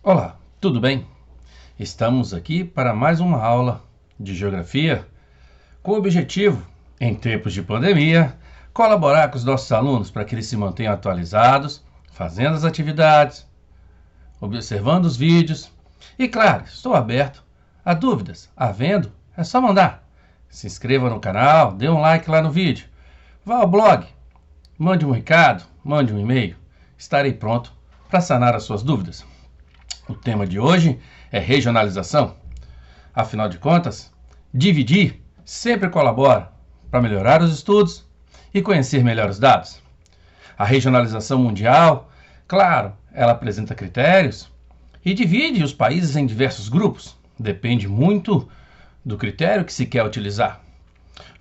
Olá, tudo bem? Estamos aqui para mais uma aula de Geografia com o objetivo, em tempos de pandemia, colaborar com os nossos alunos para que eles se mantenham atualizados, fazendo as atividades, observando os vídeos e, claro, estou aberto a dúvidas. Havendo, é só mandar. Se inscreva no canal, dê um like lá no vídeo, vá ao blog, mande um recado, mande um e-mail. Estarei pronto para sanar as suas dúvidas. O tema de hoje é regionalização. Afinal de contas, dividir sempre colabora para melhorar os estudos e conhecer melhor os dados. A regionalização mundial, claro, ela apresenta critérios e divide os países em diversos grupos. Depende muito do critério que se quer utilizar.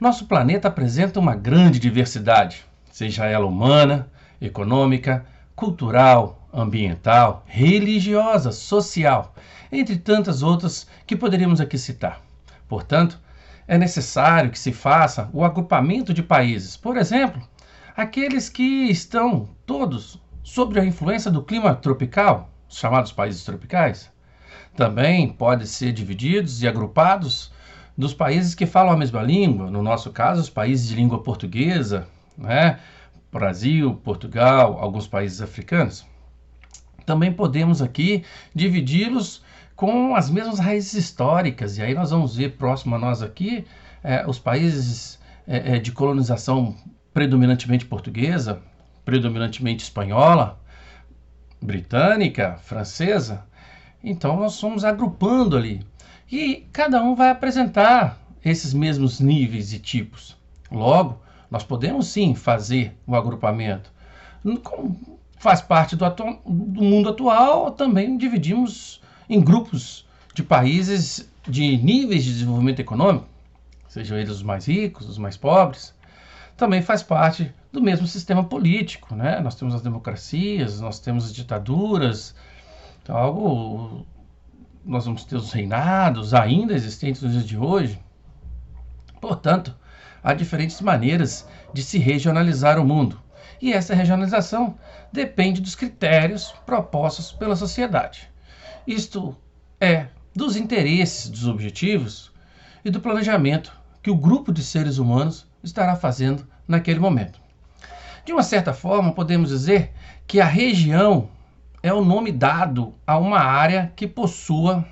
Nosso planeta apresenta uma grande diversidade, seja ela humana, econômica, cultural, ambiental, religiosa, social, entre tantas outras que poderíamos aqui citar. Portanto, é necessário que se faça o agrupamento de países, por exemplo, aqueles que estão todos sob a influência do clima tropical, os chamados países tropicais. Também podem ser divididos e agrupados dos países que falam a mesma língua, no nosso caso, os países de língua portuguesa, né? Brasil, Portugal, alguns países africanos. Também podemos aqui dividi-los com as mesmas raízes históricas, e aí nós vamos ver próximo a nós aqui os países de colonização predominantemente portuguesa, predominantemente espanhola, britânica, francesa. Então nós fomos agrupando ali, e cada um vai apresentar esses mesmos níveis e tipos. Logo, nós podemos sim fazer o agrupamento. Como faz parte do mundo atual, também dividimos em grupos de países de níveis de desenvolvimento econômico, sejam eles os mais ricos, os mais pobres. Também faz parte do mesmo sistema político, né? Nós temos as democracias, nós temos as ditaduras, então, nós vamos ter os reinados ainda existentes nos dias de hoje. Portanto, há diferentes maneiras de se regionalizar o mundo. E essa regionalização depende dos critérios propostos pela sociedade. Isto é, dos interesses, dos objetivos e do planejamento que o grupo de seres humanos estará fazendo naquele momento. De uma certa forma, podemos dizer que a região é o nome dado a uma área que possua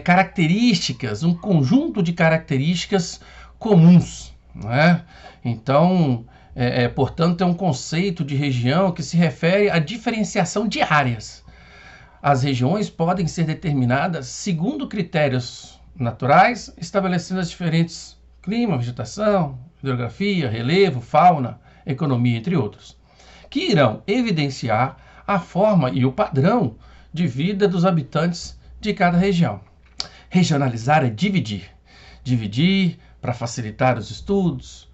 características, um conjunto de características comuns, não é? Então, portanto, é um conceito de região que se refere à diferenciação de áreas. As regiões podem ser determinadas segundo critérios naturais, estabelecendo as diferentes clima, vegetação, hidrografia, relevo, fauna, economia, entre outros, que irão evidenciar a forma e o padrão de vida dos habitantes de cada região. Regionalizar é dividir. Dividir para facilitar os estudos,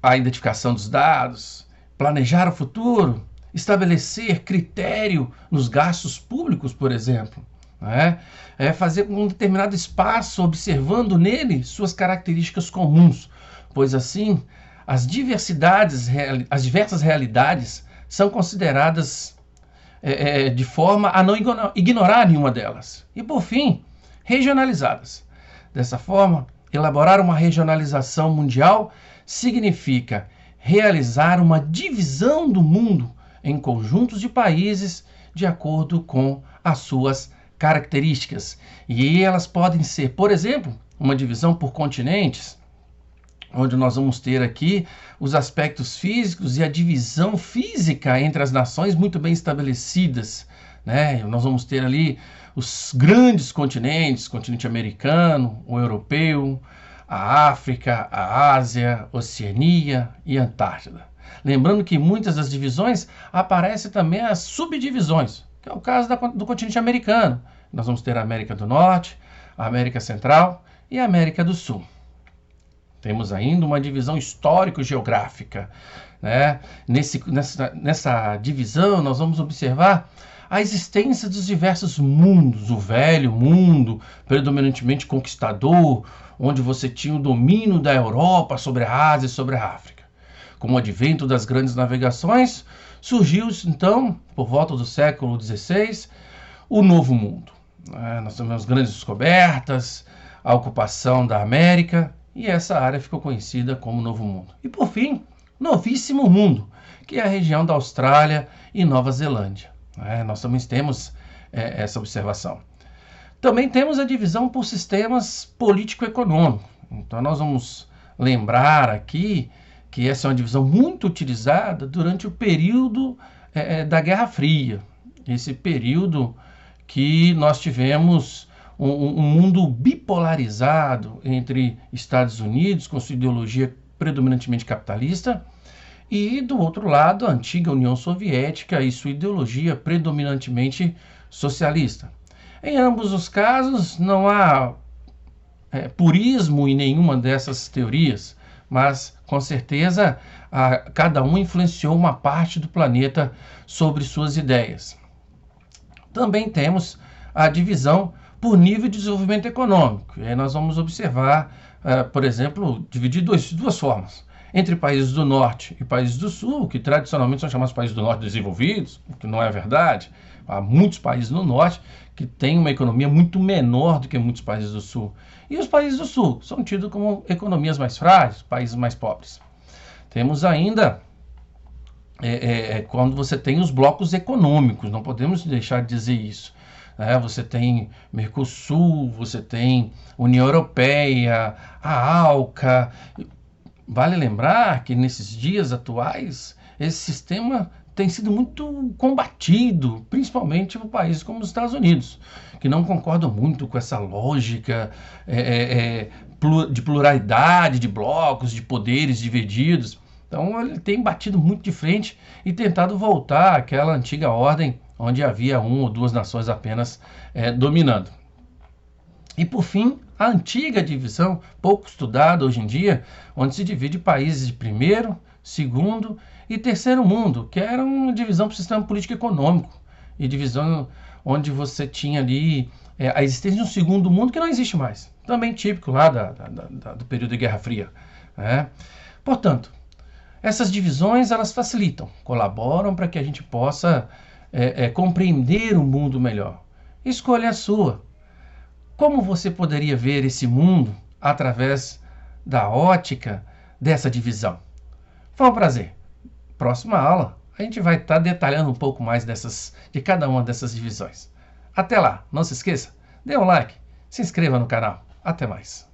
a identificação dos dados, planejar o futuro, estabelecer critério nos gastos públicos, por exemplo. Fazer um determinado espaço, observando nele suas características comuns, pois assim as diversas realidades são consideradas de forma a não ignorar nenhuma delas. E por fim, regionalizadas. Dessa forma, elaborar uma regionalização mundial significa realizar uma divisão do mundo em conjuntos de países de acordo com as suas características. E elas podem ser, por exemplo, uma divisão por continentes, onde nós vamos ter aqui os aspectos físicos e a divisão física entre as nações muito bem estabelecidas, né? Nós vamos ter ali os grandes continentes, continente americano, o europeu, a África, a Ásia, Oceania e Antártida. Lembrando que muitas das divisões aparecem também as subdivisões, que é o caso do continente americano. Nós vamos ter a América do Norte, a América Central e a América do Sul. Temos ainda uma divisão histórico-geográfica, né? Nessa divisão, nós vamos observar a existência dos diversos mundos. O velho mundo, predominantemente conquistador, onde você tinha o domínio da Europa sobre a Ásia e sobre a África. Com o advento das grandes navegações, surgiu, então, por volta do século XVI, o Novo Mundo. Nós tivemos grandes descobertas, a ocupação da América, e essa área ficou conhecida como Novo Mundo. E, por fim, Novíssimo Mundo, que é a região da Austrália e Nova Zelândia. Nós também temos essa observação. Também temos a divisão por sistemas político-econômicos. Então, nós vamos lembrar aqui que essa é uma divisão muito utilizada durante o período da Guerra Fria. Esse período que nós tivemos um mundo bipolarizado entre Estados Unidos, com sua ideologia predominantemente capitalista, e, do outro lado, a antiga União Soviética e sua ideologia predominantemente socialista. Em ambos os casos, não há purismo em nenhuma dessas teorias, mas, com certeza, cada um influenciou uma parte do planeta sobre suas ideias. Também temos a divisão por nível de desenvolvimento econômico. E aí nós vamos observar, por exemplo, dividir duas formas. Entre países do Norte e países do Sul, que tradicionalmente são chamados países do Norte desenvolvidos, o que não é verdade. Há muitos países no Norte que têm uma economia muito menor do que muitos países do Sul. E os países do Sul são tidos como economias mais frágeis, países mais pobres. Temos ainda quando você tem os blocos econômicos, não podemos deixar de dizer isso. Você tem Mercosul, você tem União Europeia, a ALCA. Vale lembrar que nesses dias atuais, esse sistema tem sido muito combatido, principalmente por países como os Estados Unidos, que não concordam muito com essa lógica de pluralidade, de blocos, de poderes divididos. Então ele tem batido muito de frente e tentado voltar àquela antiga ordem onde havia uma ou duas nações apenas dominando. E por fim, a antiga divisão, pouco estudada hoje em dia, onde se divide países de primeiro, segundo e terceiro mundo, que era uma divisão para o sistema político e econômico, e divisão onde você tinha ali a existência de um segundo mundo que não existe mais, também típico lá do período de Guerra Fria. Portanto, essas divisões elas facilitam, colaboram para que a gente possa compreender o mundo melhor. Escolha a sua. Como você poderia ver esse mundo através da ótica dessa divisão? Foi um prazer. Próxima aula, a gente vai estar detalhando um pouco mais de cada uma dessas divisões. Até lá, não se esqueça, dê um like, se inscreva no canal. Até mais.